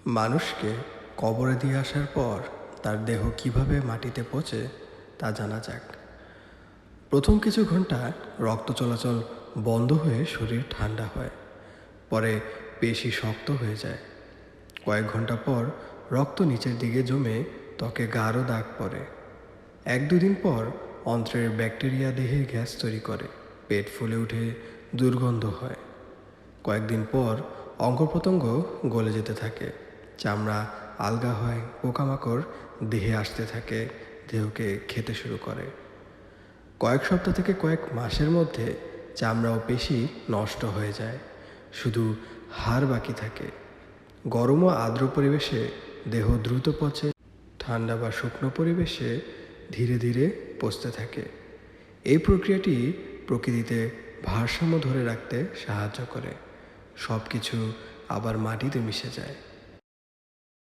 মানুষকে কবরে দিয়ে আসার পর তার দেহ কিভাবে মাটিতে পচে তা জানা যাক। প্রথম কিছু ঘন্টা রক্ত চলাচল বন্ধ হয়ে শরীর ঠান্ডা হয়, পরে পেশি শক্ত হয়ে যায়। কয়েক ঘন্টা পর রক্ত নিচের দিকে জমে ত্বকে গাঢ় দাগ পড়ে। 1-2 দিন পর অন্ত্রের ব্যাকটেরিয়া দেহে গ্যাস তৈরি করে, পেট ফুলে উঠে দুর্গন্ধ হয়। কয়েকদিন পর অঙ্গ প্রত্যঙ্গ গলে যেতে থাকে, চামড়া আলগা হয়, পোকামাকড় দেহে আসতে থাকে, দেহকে খেতে শুরু করে। কয়েক সপ্তাহ থেকে কয়েক মাসের মধ্যে চামড়া ও পেশি নষ্ট হয়ে যায়, শুধু হাড় বাকি থাকে। গরম ও আর্দ্র পরিবেশে দেহ দ্রুত পচে, ঠান্ডা বা শুকনো পরিবেশে ধীরে ধীরে পচতে থাকে। এই প্রক্রিয়াটি প্রকৃতিতে ভারসাম্য ধরে রাখতে সাহায্য করে। সব কিছু আবার মাটিতে মিশে যায়।